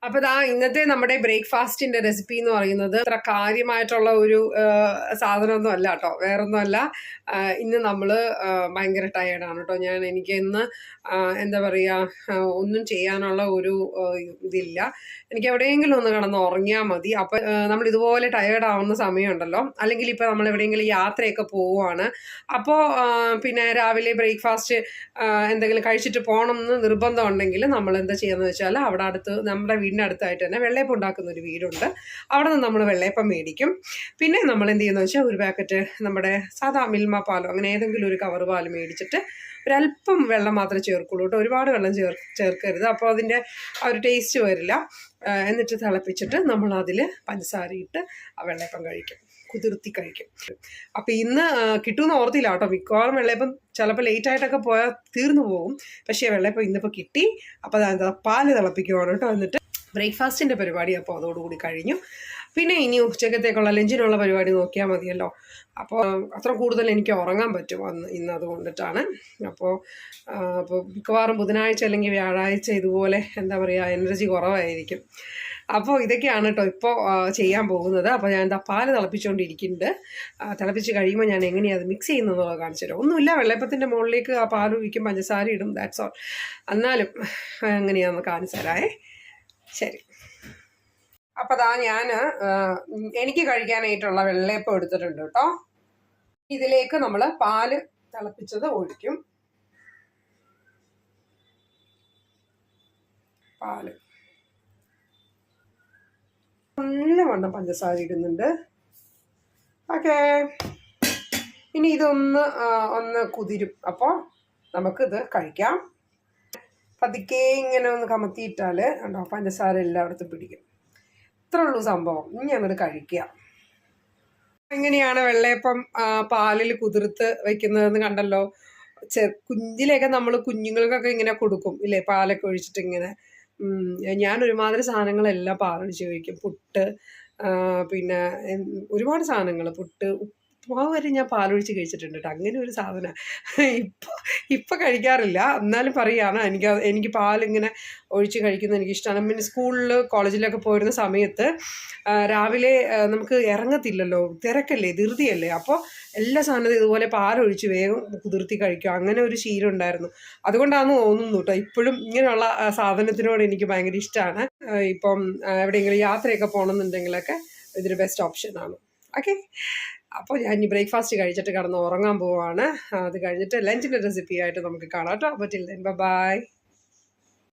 അപ്പൊ ഇന്നത്തെ നമ്മുടെ ബ്രേക്ക്ഫാസ്റ്റിന്റെ റെസിപ്പി എന്ന് പറയുന്നത് അത്ര കാര്യമായിട്ടുള്ള ഒരു സാധനമൊന്നും അല്ല കേട്ടോ, വേറൊന്നും അല്ല. ഇന്ന് നമ്മള് ഭയങ്കര ടയേർഡാണ് കേട്ടോ. എനിക്ക് ഇന്ന് എന്താ പറയാ, ഒന്നും ചെയ്യാനുള്ള ഒരു ഇതില്ല. എനിക്ക് എവിടെയെങ്കിലും ഒന്ന് കിടന്ന് ഉറങ്ങിയാൽ മതി. അപ്പൊ നമ്മൾ ഇതുപോലെ ടയേർഡ് ആവുന്ന സമയമുണ്ടല്ലോ, അല്ലെങ്കിൽ ഇപ്പൊ നമ്മൾ എവിടെയെങ്കിലും യാത്രയൊക്കെ പോവുകയാണ്, അപ്പോൾ പിന്നെ രാവിലെ ബ്രേക്ക്ഫാസ്റ്റ് എന്തെങ്കിലും കഴിച്ചിട്ട് പോകണം എന്ന് നിർബന്ധം ഉണ്ടെങ്കിൽ നമ്മൾ എന്താ ചെയ്യാന്ന് വെച്ചാൽ, അവിടെ അടുത്ത് നമ്മുടെ അടുത്തായിട്ട് തന്നെ വെള്ളയപ്പം ഉണ്ടാക്കുന്ന ഒരു വീടുണ്ട്. അവിടെ നിന്ന് നമ്മൾ വെള്ളയപ്പം മേടിക്കും. പിന്നെ നമ്മൾ എന്ത് ചെയ്യുന്നത് വെച്ചാൽ, ഒരു പാക്കറ്റ് നമ്മുടെ സാധാ മിൽമ പാലോ അങ്ങനെ ഏതെങ്കിലും ഒരു കവർ പാൽ മേടിച്ചിട്ട് ഒരല്പം വെള്ളം മാത്രമേ ചേർക്കുള്ളൂ കേട്ടോ. ഒരുപാട് വെള്ളം ചേർക്കരുത്, അപ്പോൾ അതിൻ്റെ ആ ഒരു ടേസ്റ്റ് വരില്ല. എന്നിട്ട് തിളപ്പിച്ചിട്ട് നമ്മൾ അതിൽ പഞ്ചസാര ഇട്ട് ആ വെള്ളയപ്പം കഴിക്കും, കുതിർത്തി കഴിക്കും. അപ്പം ഇന്ന് കിട്ടുമെന്ന് ഓർത്തില്ല കേട്ടോ. മിക്കവാറും വെള്ളയപ്പം ചിലപ്പോൾ ലേറ്റായിട്ടൊക്കെ പോയാൽ തീർന്നു പോകും. പക്ഷേ വെള്ളയപ്പം ഇന്നിപ്പോൾ കിട്ടി. അപ്പോൾ അതെന്താ, പാല് തിളപ്പിക്കുവാണ് കേട്ടോ. എന്നിട്ട് ബ്രേക്ക്ഫാസ്റ്റിൻ്റെ പരിപാടി അപ്പോൾ അതോടുകൂടി കഴിഞ്ഞു. പിന്നെ ഇനി ഉച്ചക്കത്തേക്കുള്ള ലഞ്ചിനുള്ള പരിപാടി നോക്കിയാൽ മതിയല്ലോ. അപ്പോൾ അത്ര കൂടുതൽ എനിക്ക് ഉറങ്ങാൻ പറ്റും ഇന്ന് അതുകൊണ്ടിട്ടാണ്. അപ്പോൾ മിക്കവാറും ബുധനാഴ്ച അല്ലെങ്കിൽ വ്യാഴാഴ്ച ഇതുപോലെ എന്താ പറയുക, എനർജി കുറവായിരിക്കും. അപ്പോൾ ഇതൊക്കെയാണ് കേട്ടോ ഇപ്പോൾ ചെയ്യാൻ പോകുന്നത്. അപ്പോൾ ഞാൻ പാല് തിളപ്പിച്ചുകൊണ്ടിരിക്കുന്നുണ്ട്. തിളപ്പിച്ച് കഴിയുമ്പോൾ ഞാൻ എങ്ങനെയാണ് അത് മിക്സ് ചെയ്യുന്നതെന്നുള്ളത് കാണിച്ചു തരാം. ഒന്നുമില്ല, വെള്ളയപ്പത്തിൻ്റെ മുകളിലേക്ക് ആ പാൽ ഒഴിക്കും, പഞ്ചസാര ഇടും, ദാറ്റ്സ് ഓൾ. എന്നാലും എങ്ങനെയാണെന്ന് കാണിച്ചു തരാമേ. ശരി, അപ്പം ഞാൻ എനിക്ക് കഴിക്കാനായിട്ടുള്ള വെള്ളയപ്പം എടുത്തിട്ടുണ്ട് കേട്ടോ. ഇതിലേക്ക് നമ്മൾ പാല് തിളപ്പിച്ചത് ഒഴിക്കും. പാല് നല്ലവണ്ണം പഞ്ചസാര ഇടുന്നുണ്ട്. ഓക്കെ, ഇനി ഒന്ന് കുതിരും. അപ്പോൾ നമുക്കിത് കഴിക്കാം. പതുക്കെ ഇങ്ങനെ ഒന്ന് കമത്തിയിട്ടാൽ ഉണ്ടോ, പഞ്ചസാര എല്ലായിടത്തും പിടിക്കും. ഇത്രേ ഉള്ളൂ സംഭവം. ഇനി അങ്ങോട്ട് കഴിക്കുക. എങ്ങനെയാണ് വെള്ളയപ്പം പാലിൽ കുതിർത്ത് വെക്കുന്നതെന്ന് കണ്ടല്ലോ. കുഞ്ഞിലെയൊക്കെ നമ്മൾ കുഞ്ഞുങ്ങൾക്കൊക്കെ ഇങ്ങനെ കൊടുക്കും ഇല്ലേ, പാലൊക്കെ ഒഴിച്ചിട്ട് ഇങ്ങനെ. ഞാൻ ഒരുമാതിരി സാധനങ്ങളെല്ലാം പാലൊഴിച്ച് കഴിക്കും. പുട്ട്, പിന്നെ ഒരുപാട് സാധനങ്ങൾ, പുട്ട്, ഉപ്പുമാവ് വരെ ഞാൻ പാലൊഴിച്ച് കഴിച്ചിട്ടുണ്ട് കേട്ടോ. അങ്ങനെ ഒരു സാധനം ഇപ്പം കഴിക്കാറില്ല. എന്നാലും പറയുകയാണ്, എനിക്ക് പാലിങ്ങനെ ഒഴിച്ച് കഴിക്കുന്നത് എനിക്കിഷ്ടമാണ്. പിന്നെ സ്കൂളിൽ കോളേജിലൊക്കെ പോയിരുന്ന സമയത്ത് രാവിലെ നമുക്ക് ഇറങ്ങത്തില്ലല്ലോ, തിരക്കല്ലേ, ധൃതിയല്ലേ. അപ്പോൾ എല്ലാ സാധനവും ഇതുപോലെ പാലൊഴിച്ച് വേഗം കുതിർത്തി കഴിക്കും. അങ്ങനെ ഒരു ശീലം ഉണ്ടായിരുന്നു. അതുകൊണ്ടാണെന്ന് തോന്നുന്നു കേട്ടോ. ഇപ്പോഴും ഇങ്ങനെയുള്ള സാധനത്തിനോട് എനിക്ക് ഭയങ്കര ഇഷ്ടമാണ്. ഇപ്പം എവിടെയെങ്കിലും യാത്രയൊക്കെ പോകണമെന്നുണ്ടെങ്കിലൊക്കെ ഇതൊരു ബെസ്റ്റ് ഓപ്ഷനാണ്. ഓക്കെ, അപ്പോൾ ഞാൻ ഇനി ബ്രേക്ക്ഫാസ്റ്റ് കഴിച്ചിട്ട് കിടന്ന് ഉറങ്ങാൻ പോവാണ്. അത് കഴിഞ്ഞിട്ട് ലഞ്ചിൻ്റെ റെസിപ്പി ആയിട്ട് നമുക്ക് കാണാം കേട്ടോ. അപ്പോൾ ടിൽ ദെൻ ബൈ.